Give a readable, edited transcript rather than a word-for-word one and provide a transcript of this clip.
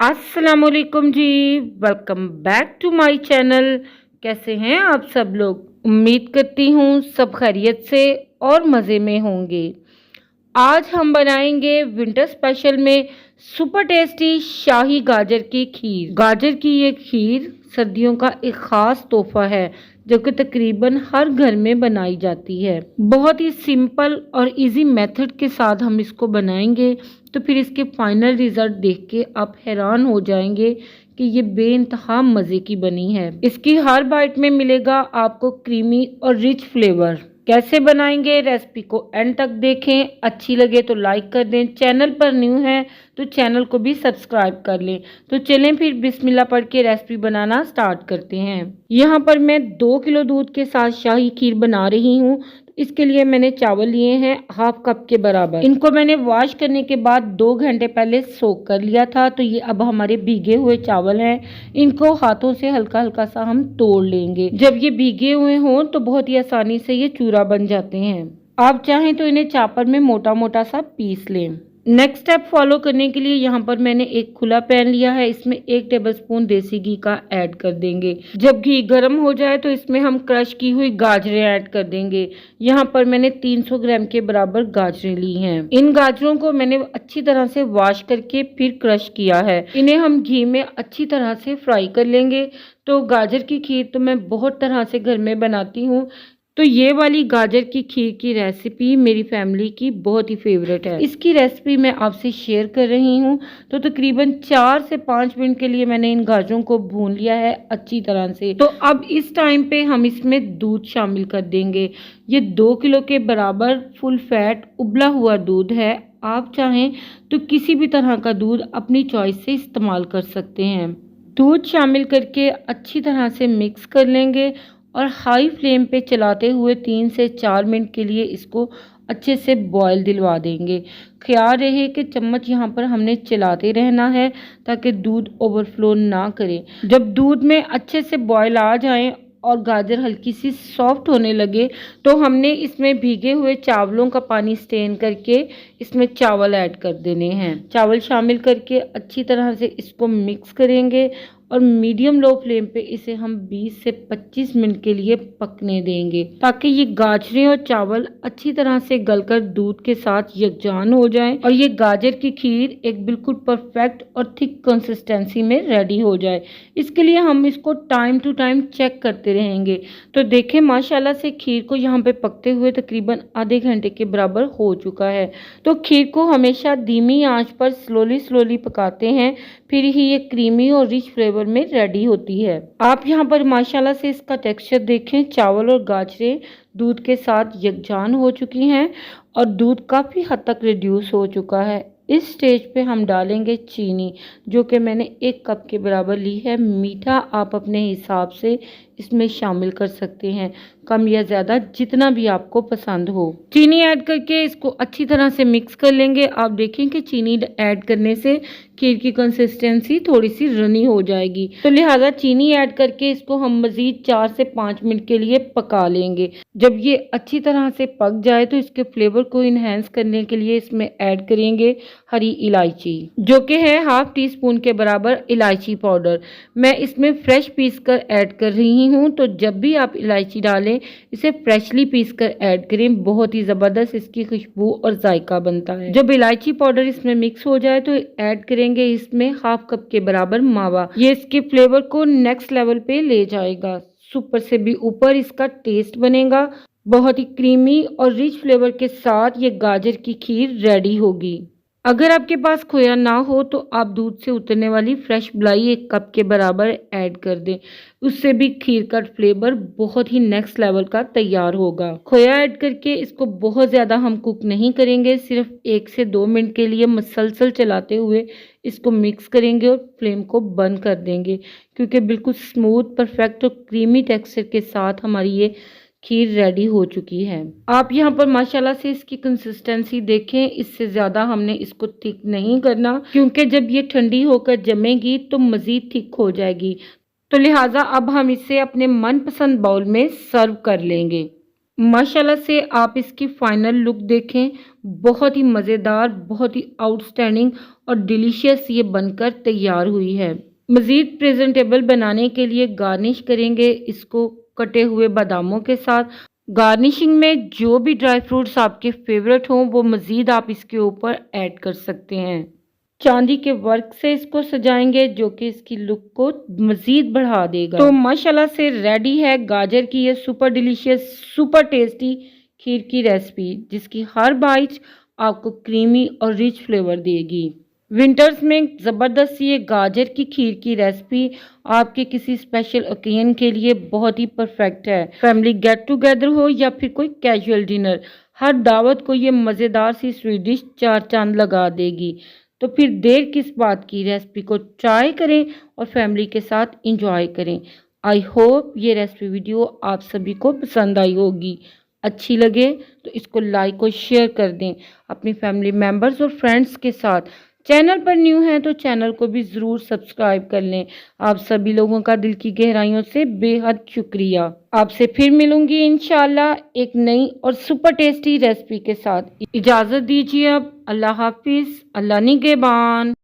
अस्सलामुअलैकुम जी। Welcome back to my channel. कैसे हैं आप सब लोग? उम्मीद करती हूँ सब खैरियत से और मज़े में होंगे। आज हम बनाएंगे विंटर स्पेशल में सुपर टेस्टी शाही गाजर की खीर। गाजर की ये खीर सर्दियों का एक ख़ास तोहफा है जो कि तकरीबन हर घर में बनाई जाती है। बहुत ही सिंपल और इजी मेथड के साथ हम इसको बनाएंगे तो फिर इसके फाइनल रिजल्ट देख के आप हैरान हो जाएंगे कि ये बेइंतहा मज़े की बनी है। इसकी हर बाइट में मिलेगा आपको क्रीमी और रिच फ्लेवर। कैसे बनाएंगे रेसिपी को एंड तक देखें। अच्छी लगे तो लाइक कर दें, चैनल पर न्यू है तो चैनल को भी सब्सक्राइब कर लें। तो चलें फिर बिस्मिल्लाह पढ़ के रेसिपी बनाना स्टार्ट करते हैं। यहाँ पर मैं 2 किलो दूध के साथ शाही खीर बना रही हूँ। इसके लिए मैंने चावल लिए हैं हाफ कप के बराबर। इनको मैंने वॉश करने के बाद 2 घंटे पहले सोक कर लिया था। तो ये अब हमारे भीगे हुए चावल हैं। इनको हाथों से हल्का हल्का सा हम तोड़ लेंगे। जब ये भीगे हुए हों तो बहुत ही आसानी से ये चूरा बन जाते हैं। आप चाहें तो इन्हें चापर में मोटा मोटा सा पीस लें। नेक्स्ट स्टेप फॉलो करने के लिए यहाँ पर मैंने एक खुला पैन लिया है। इसमें 1 टेबलस्पून देसी घी का ऐड कर देंगे। जब घी गर्म हो जाए तो इसमें हम क्रश की हुई गाजरें ऐड कर देंगे। यहाँ पर मैंने 300 ग्राम के बराबर गाजरें ली हैं। इन गाजरों को मैंने अच्छी तरह से वॉश करके फिर क्रश किया है। इन्हें हम घी में अच्छी तरह से फ्राई कर लेंगे। तो गाजर की खीर तो मैं बहुत तरह से घर में बनाती हूँ, तो ये वाली गाजर की खीर की रेसिपी मेरी फैमिली की बहुत ही फेवरेट है। इसकी रेसिपी मैं आपसे शेयर कर रही हूँ। तो तकरीबन 4 से 5 मिनट के लिए मैंने इन गाजरों को भून लिया है अच्छी तरह से। तो अब इस टाइम पे हम इसमें दूध शामिल कर देंगे। ये 2 किलो के बराबर फुल फैट उबला हुआ दूध है। आप चाहें तो किसी भी तरह का दूध अपनी चॉइस से इस्तेमाल कर सकते हैं। दूध शामिल करके अच्छी तरह से मिक्स कर लेंगे और हाई फ्लेम पे चलाते हुए 3 से 4 मिनट के लिए इसको अच्छे से बॉयल दिलवा देंगे। ख्याल रहे कि चम्मच यहाँ पर हमने चलाते रहना है ताकि दूध ओवरफ्लो ना करे। जब दूध में अच्छे से बॉयल आ जाए और गाजर हल्की सी सॉफ्ट होने लगे तो हमने इसमें भीगे हुए चावलों का पानी स्टेन करके इसमें चावल ऐड कर देने हैं। चावल शामिल करके अच्छी तरह से इसको मिक्स करेंगे और मीडियम लो फ्लेम पे इसे हम 20 से 25 मिनट के लिए पकने देंगे ताकि ये गाजरें और चावल अच्छी तरह से गलकर दूध के साथ यकजान हो जाएं और ये गाजर की खीर एक बिल्कुल परफेक्ट और थिक कंसिस्टेंसी में रेडी हो जाए। इसके लिए हम इसको टाइम टू टाइम चेक करते रहेंगे। तो देखें माशाल्लाह से खीर को यहाँ पे पकते हुए तकरीबन आधे घंटे के बराबर हो चुका है। तो खीर को हमेशा धीमी आंच पर स्लोली पकाते हैं, फिर ही ये क्रीमी और रिच फ्लेवर में रेडी होती है। आप यहाँ पर माशाल्लाह से इसका टेक्सचर देखें। चावल और गाजरें दूध के साथ यकजान हो चुकी हैं और दूध काफ़ी हद तक रिड्यूस हो चुका है। इस स्टेज पे हम डालेंगे चीनी, जो कि मैंने 1 कप के बराबर ली है। मीठा आप अपने हिसाब से इसमें शामिल कर सकते हैं, कम या ज़्यादा जितना भी आपको पसंद हो। चीनी ऐड करके इसको अच्छी तरह से मिक्स कर लेंगे। आप देखें कि चीनी ऐड करने से खीर की कंसिस्टेंसी थोड़ी सी रनी हो जाएगी, तो लिहाजा चीनी ऐड करके इसको हम मज़ीद 4 से 5 मिनट के लिए पका लेंगे। जब ये अच्छी तरह से पक जाए तो इसके फ्लेवर को इन्हेंस करने के लिए इसमें ऐड करेंगे हरी इलायची, जो कि है हाफ टी स्पून के बराबर इलायची पाउडर। मैं इसमें फ्रेश पीस कर ऐड कर रही हूँ। तो जब भी आप इलायची डालें इसे फ्रेशली पीस कर ऐड करें। बहुत ही ज़बरदस्त इसकी खुशबू और जायका बनता है। जब इलायची पाउडर इसमें मिक्स हो जाए तो ऐड करेंगे इसमें हाफ कप के बराबर मावा। ये इसके फ्लेवर को नेक्स्ट लेवल पे ले जाएगा। सुपर से भी ऊपर इसका टेस्ट बनेगा। बहुत ही क्रीमी और रिच फ्लेवर के साथ ये गाजर की खीर रेडी होगी। अगर आपके पास खोया ना हो तो आप दूध से उतरने वाली फ्रेश मलाई 1 कप के बराबर ऐड कर दें। उससे भी खीर का फ्लेवर बहुत ही नेक्स्ट लेवल का तैयार होगा। खोया ऐड करके इसको बहुत ज़्यादा हम कुक नहीं करेंगे, सिर्फ 1 से 2 मिनट के लिए मसलसल चलाते हुए इसको मिक्स करेंगे और फ्लेम को बंद कर देंगे, क्योंकि बिल्कुल स्मूथ परफेक्ट और क्रीमी टेक्सचर के साथ हमारी ये खीर रेडी हो चुकी है। आप यहाँ पर माशाल्लाह से इसकी कंसिस्टेंसी देखें। इससे ज़्यादा हमने इसको थिक नहीं करना, क्योंकि जब ये ठंडी होकर जमेगी तो मज़ीद थिक हो जाएगी। तो लिहाजा अब हम इसे अपने मनपसंद बाउल में सर्व कर लेंगे। माशाल्लाह से आप इसकी फाइनल लुक देखें, बहुत ही मज़ेदार, बहुत ही आउटस्टैंडिंग और डिलीशियस ये बनकर तैयार हुई है। मज़ीद प्रेजेंटेबल बनाने के लिए गार्निश करेंगे इसको कटे हुए बादामों के साथ। गार्निशिंग में जो भी ड्राई फ्रूट्स आपके फेवरेट हों वो मज़ीद आप इसके ऊपर ऐड कर सकते हैं। चांदी के वर्क से इसको सजाएंगे जो कि इसकी लुक को मज़ीद बढ़ा देगा। तो माशाल्लाह से रेडी है गाजर की ये सुपर डिलीशियस, सुपर टेस्टी खीर की रेसिपी, जिसकी हर बाइट आपको क्रीमी और रिच फ्लेवर देगी। विंटर्स में ज़बरदस्त ये गाजर की खीर की रेसिपी आपके किसी स्पेशल ओकेजन के लिए बहुत ही परफेक्ट है। फैमिली गेट टुगेदर हो या फिर कोई कैजुअल डिनर, हर दावत को ये मज़ेदार सी स्वीट डिश चार चांद लगा देगी। तो फिर देर किस बात की, रेसिपी को ट्राई करें और फैमिली के साथ इंजॉय करें। आई होप ये रेसिपी वीडियो आप सभी को पसंद आई होगी। अच्छी लगे तो इसको लाइक और शेयर कर दें अपनी फैमिली मेम्बर्स और फ्रेंड्स के साथ। चैनल पर न्यू हैं तो चैनल को भी ज़रूर सब्सक्राइब कर लें। आप सभी लोगों का दिल की गहराइयों से बेहद शुक्रिया। आपसे फिर मिलूंगी इंशाल्लाह एक नई और सुपर टेस्टी रेसिपी के साथ। इजाज़त दीजिए अब। अल्लाह हाफिज़, अल्लाह निगहबान।